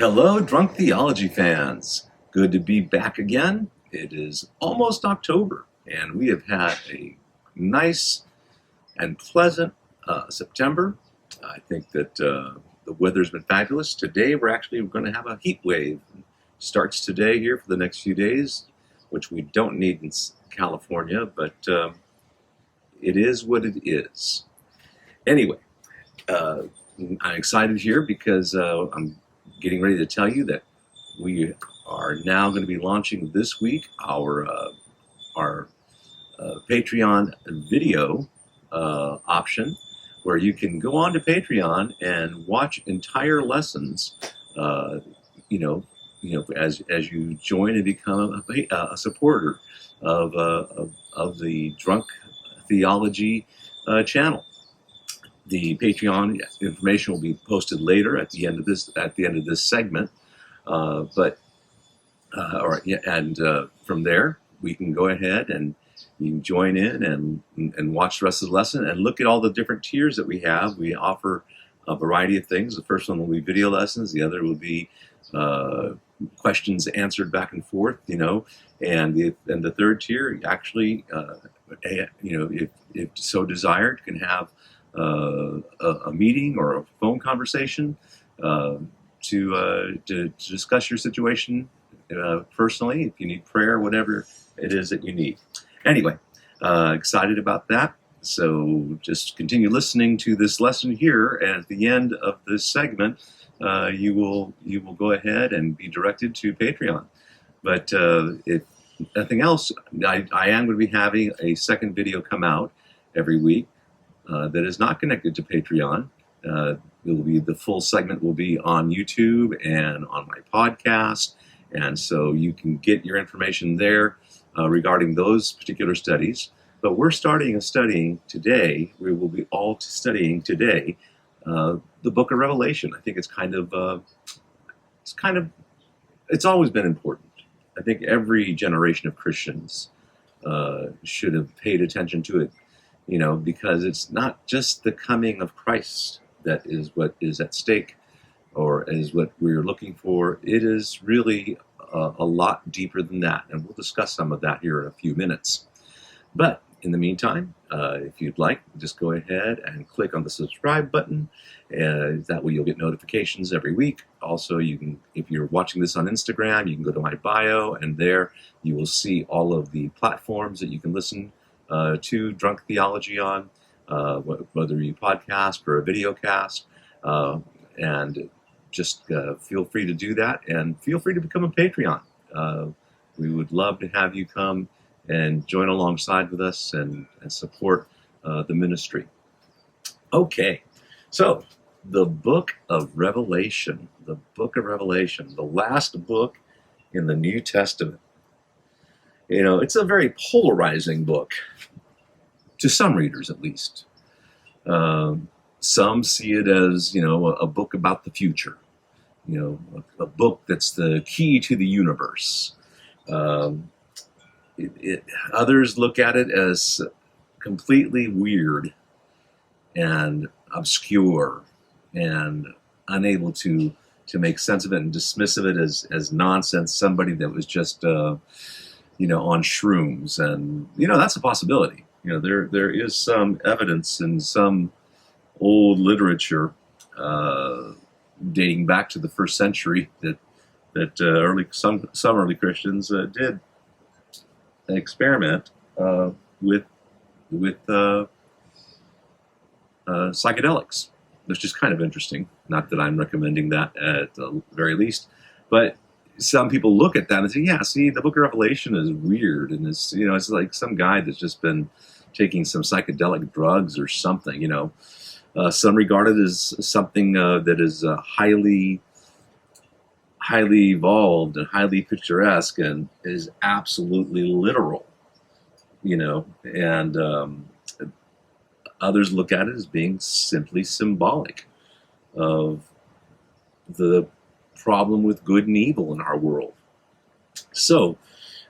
Hello, Drunk Theology fans. Good to be back again. It is almost October, and we have had a nice and pleasant September. I think that the weather's been fabulous. Today, we're actually going to have a heat wave. Starts today here for the next few days, which we don't need in California, but it is what it is. Anyway, I'm excited here because I'm getting ready to tell you that we are now going to be launching this week our Patreon video option, where you can go on to Patreon and watch entire lessons. As you join and become a supporter of the Drunk Theology channel. The Patreon information will be posted later at the end of this segment, from there we can go ahead and you can join in and watch the rest of the lesson and look at all the different tiers that we have. We offer a variety of things. The first one will be video lessons. The other will be questions answered back and forth. And the third tier actually, if so desired, can have a meeting or a phone conversation to discuss your situation personally, if you need prayer, whatever it is that you need. Anyway, excited about that. So just continue listening to this lesson here, and at the end of this segment, you will go ahead and be directed to Patreon. But if nothing else, I am going to be having a second video come out every week. That is not connected to Patreon. The full segment will be on YouTube and on my podcast, and so you can get your information there regarding those particular studies. But we're starting studying today. We will be all studying today the Book of Revelation. I think it's always been important. I think every generation of Christians should have paid attention to it. Because it's not just the coming of Christ that is what is at stake or is what we're looking for. It is really a lot deeper than that, and we'll discuss some of that here in a few minutes. But in the meantime, if you'd like, just go ahead and click on the subscribe button, and that way you'll get notifications every week. Also, you can, if you're watching this on Instagram, you can go to my bio, and there you will see all of the platforms that you can listen to Drunk Theology on, whether you podcast or a video cast, and just feel free to do that, and feel free to become a Patreon. We would love to have you come and join alongside with us and support the ministry. Okay, so the Book of Revelation, the last book in the New Testament. It's a very polarizing book, to some readers at least. Some see it as, a book about the future, a book that's the key to the universe. Others look at it as completely weird and obscure and unable to make sense of it and dismiss of it as nonsense, somebody that was just on shrooms, and that's a possibility. There is some evidence in some old literature dating back to the first century that some early Christians did experiment with psychedelics, which is kind of interesting. Not that I'm recommending that at the very least, but some people look at that and say, yeah, see, the Book of Revelation is weird, and it's like some guy that's just been taking some psychedelic drugs or something. Some regard it as something that is highly evolved and highly picturesque and is absolutely literal. And others look at it as being simply symbolic of the problem with good and evil in our world. So,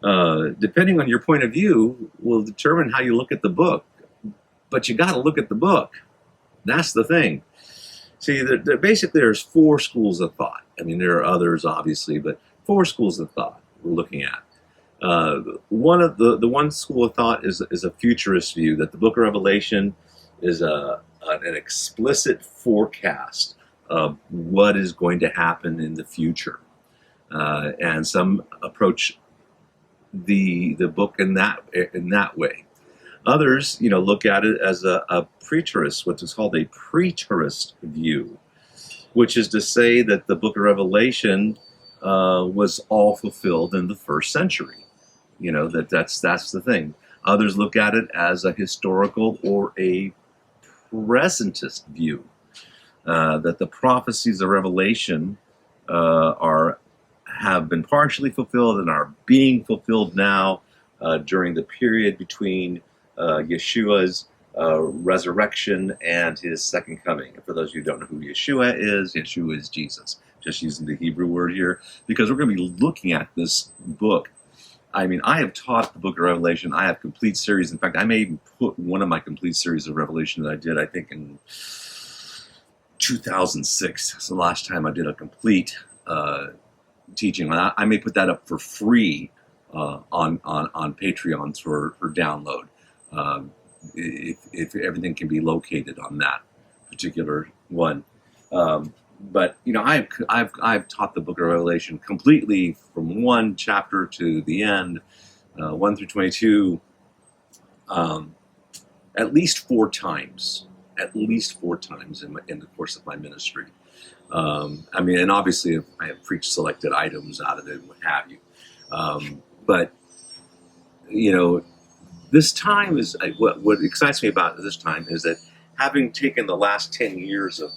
depending on your point of view, will determine how you look at the book. But you got to look at the book. That's the thing. See, basically there's four schools of thought. I mean, there are others, obviously, but four schools of thought we're looking at. One of the one school of thought is a futurist view that the Book of Revelation is an explicit forecast of what is going to happen in the future, and some approach the book in that way. Others, look at it as a preterist, what is called a preterist view, which is to say that the Book of Revelation was all fulfilled in the first century. That's the thing. Others look at it as a historical or a presentist view, that the prophecies of Revelation have been partially fulfilled and are being fulfilled now during the period between Yeshua's resurrection and his second coming. And for those of you who don't know who Yeshua is Jesus. Just using the Hebrew word here, because we're going to be looking at this book. I mean, I have taught the Book of Revelation. I have complete series. In fact, I may even put one of my complete series of Revelation that I did, I think, in 2006. That's the last time I did a complete teaching. I may put that up for free on Patreon for download, if everything can be located on that particular one. But I've taught the Book of Revelation completely from one chapter to the end, 1 through 22, at least four times in the course of my ministry. And obviously I have preached selected items out of it and what have you. But this time is what excites me about this time is that having taken the last 10 years of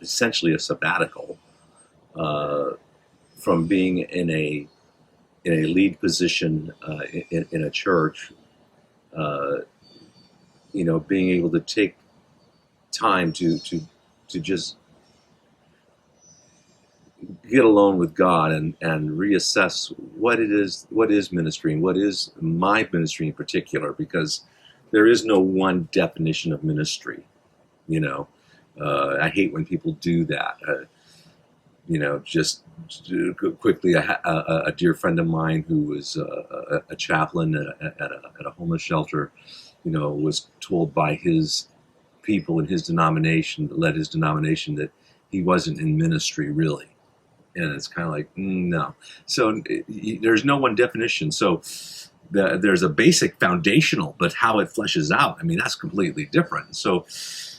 essentially a sabbatical, from being in a lead position in a church, being able to take time to just get alone with God and reassess what is ministry and what is my ministry in particular, because there is no one definition of ministry. I hate when people do that. Just quickly, a dear friend of mine who was a chaplain at a homeless shelter, was told by his people in his denomination, that led his denomination, that he wasn't in ministry really. And it's kind of like, no. So there's no one definition. So there's a basic foundational, but how it fleshes out, that's completely different. So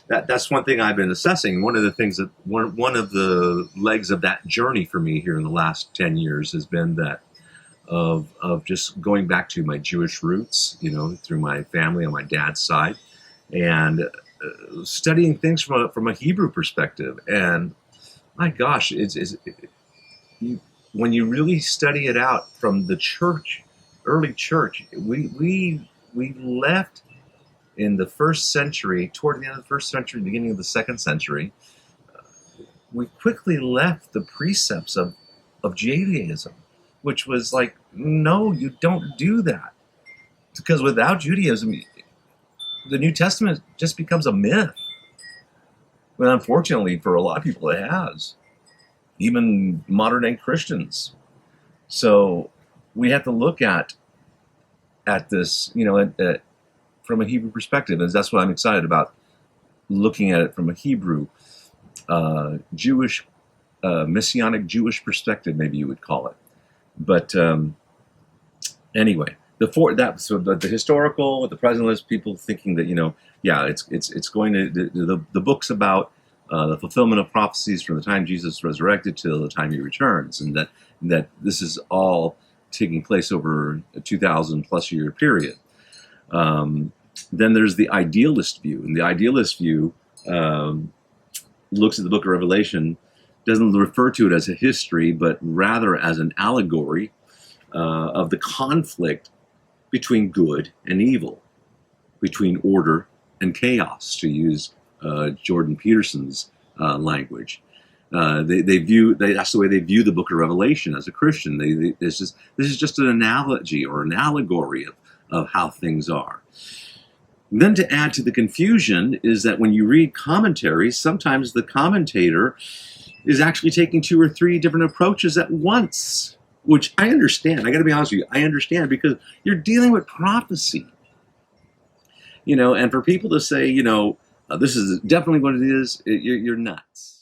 that's one thing I've been assessing. One of the things that one of the legs of that journey for me here in the last 10 years has been that of just going back to my Jewish roots, through my family on my dad's side, and studying things from a Hebrew perspective. And my gosh, when you really study it out from the church, early church, we left in the first century, toward the end of the first century, beginning of the second century, we quickly left the precepts of Judaism, which was like, no, you don't do that. Because without Judaism, the New Testament just becomes a myth. But unfortunately, for a lot of people, it has. Even modern-day Christians. So we have to look at this, from a Hebrew perspective, and that's what I'm excited about, looking at it from a Hebrew, Jewish, Messianic Jewish perspective, maybe you would call it. But anyway, the historical, the present list, people thinking that it's going to the books about the fulfillment of prophecies from the time Jesus resurrected till the time he returns, and that this is all taking place over a 2,000 plus year period. Then there's the idealist view, and the idealist view looks at the Book of Revelation, doesn't refer to it as a history, but rather as an allegory of the conflict between good and evil, between order and chaos, to use Jordan Peterson's language. That's the way they view the Book of Revelation as a Christian. This is just an analogy or an allegory of how things are. Then to add to the confusion is that when you read commentaries, sometimes the commentator is actually taking 2 or 3 different approaches at once, which I understand. I got to be honest with you. I understand because you're dealing with prophecy. And for people to say, this is definitely what it is, you're nuts.